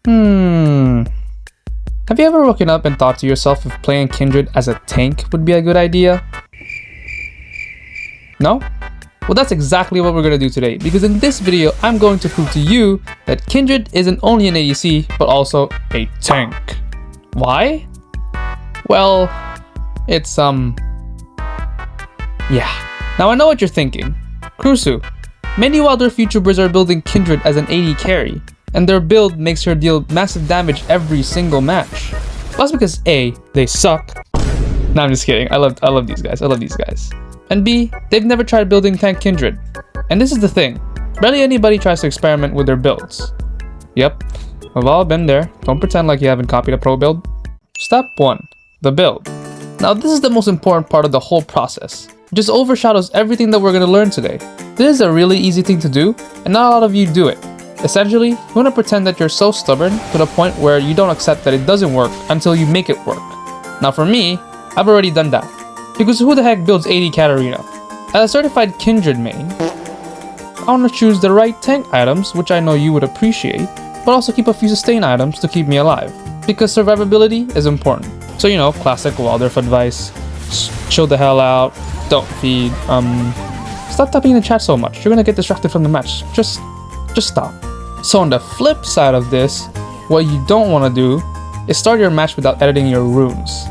Have you ever woken up and thought to yourself if playing Kindred as a tank would be a good idea? No? Well, that's exactly what we're going to do today, because in this video, I'm going to prove to you that Kindred isn't only an ADC, but also a tank. Why? Well, it's yeah. Now I know what you're thinking. Crusu, many wilder YouTubers are building Kindred as an AD carry, and their build makes her deal massive damage every single match. That's because A, they suck. No, I'm just kidding. I love these guys. I love these guys. And B, they've never tried building tank Kindred. And this is the thing. Barely anybody tries to experiment with their builds. Yep, we've all been there. Don't pretend like you haven't copied a pro build. Step 1. The build. Now this is the most important part of the whole process. It just overshadows everything that we're going to learn today. This is a really easy thing to do, and not a lot of you do it. Essentially, you want to pretend that you're so stubborn to the point where you don't accept that it doesn't work until you make it work. Now for me, I've already done that. Because who the heck builds AD Katarina? As a certified Kindred main, I want to choose the right tank items, which I know you would appreciate, but also keep a few sustain items to keep me alive. Because survivability is important. So you know, classic Waldorf advice. Chill the hell out, don't feed, stop typing in the chat so much, you're gonna get distracted from the match. Just stop. So on the flip side of this, what you don't want to do is start your match without editing your runes.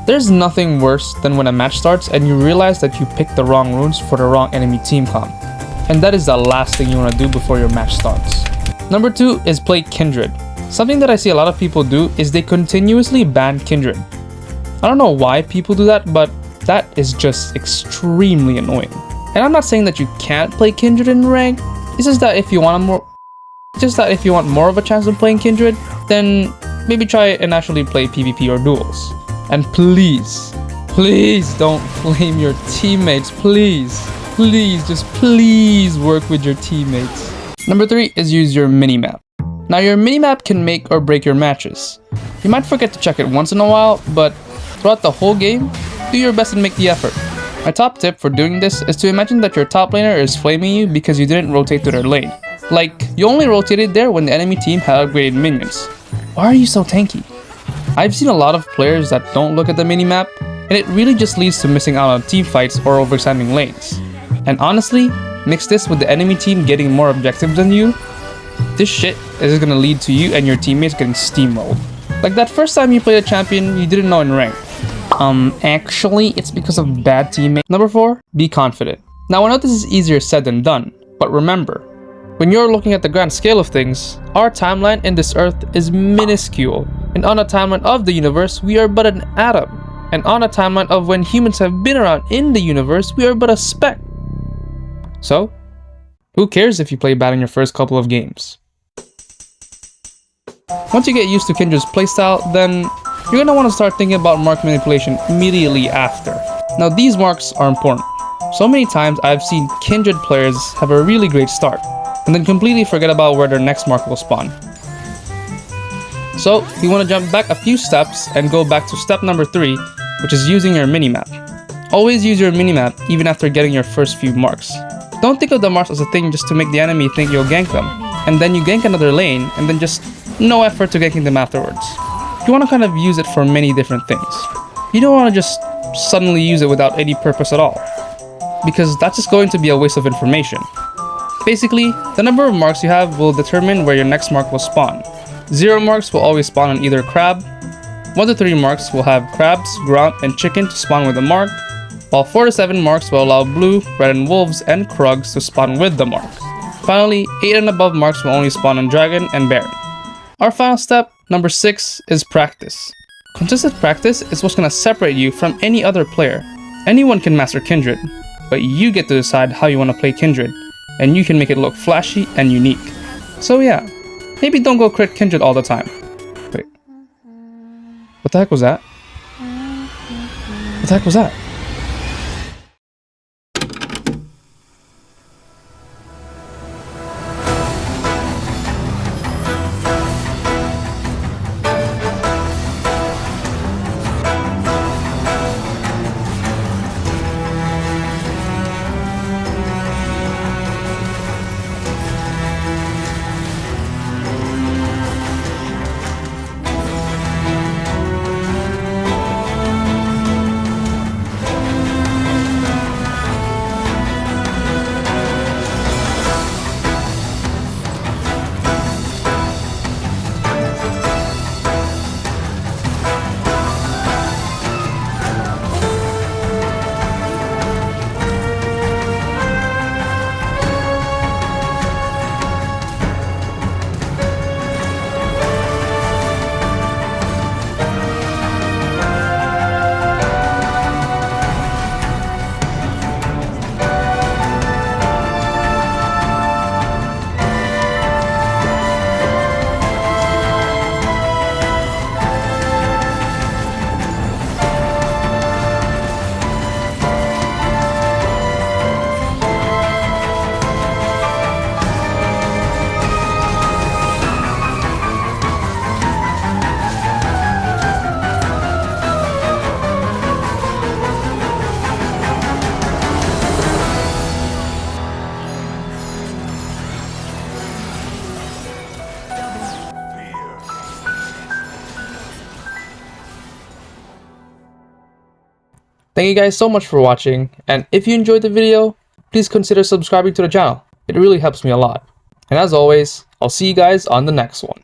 There's nothing worse than when a match starts and you realize that you picked the wrong runes for the wrong enemy team comp. And that is the last thing you want to do before your match starts. Number 2 is play Kindred. Something that I see a lot of people do is they continuously ban Kindred. I don't know why people do that, but that is just extremely annoying. And I'm not saying that you can't play Kindred in rank. It's just that if you want more of a chance of playing Kindred, then maybe try and actually play PvP or duels. And please don't flame your teammates, please, just please work with your teammates. Number 3 is use your minimap. Now your minimap can make or break your matches. You might forget to check it once in a while, but throughout the whole game, do your best and make the effort. My top tip for doing this is to imagine that your top laner is flaming you because you didn't rotate to their lane. Like, you only rotated there when the enemy team had upgraded minions. Why are you so tanky? I've seen a lot of players that don't look at the minimap, and it really just leads to missing out on team fights or overextending lanes. And honestly, mix this with the enemy team getting more objectives than you, this shit is gonna lead to you and your teammates getting steamrolled. Like that first time you played a champion you didn't know in rank. Actually, it's because of bad teammates. Number 4, be confident. Now I know this is easier said than done, but remember, when you're looking at the grand scale of things, our timeline in this earth is minuscule. And on a timeline of the universe, we are but an atom. And on a timeline of when humans have been around in the universe, we are but a speck. So, who cares if you play bad in your first couple of games? Once you get used to Kindred's playstyle, then you're gonna want to start thinking about mark manipulation immediately after. Now these marks are important. So many times I've seen Kindred players have a really great start, and then completely forget about where their next mark will spawn. So you want to jump back a few steps and go back to step number 3, which is using your minimap. Always use your minimap even after getting your first few marks. Don't think of the marks as a thing just to make the enemy think you'll gank them, and then you gank another lane and then just no effort to ganking them afterwards. You want to kind of use it for many different things. You don't want to just suddenly use it without any purpose at all, because that's just going to be a waste of information. Basically, the number of marks you have will determine where your next mark will spawn. 0 marks will always spawn on either crab, 1 to 3 marks will have crabs, gromp, and chicken to spawn with the mark, while 4 to 7 marks will allow blue, red, and wolves and krugs to spawn with the mark. Finally, 8 and above marks will only spawn on dragon and baron. Our final step, number 6, is practice. Consistent practice is what's going to separate you from any other player. Anyone can master Kindred, but you get to decide how you want to play Kindred, and you can make it look flashy and unique. So yeah, maybe don't go crit Kindred all the time. Wait. What the heck was that? What the heck was that? Thank you guys so much for watching, and if you enjoyed the video, please consider subscribing to the channel. It really helps me a lot. And as always, I'll see you guys on the next one.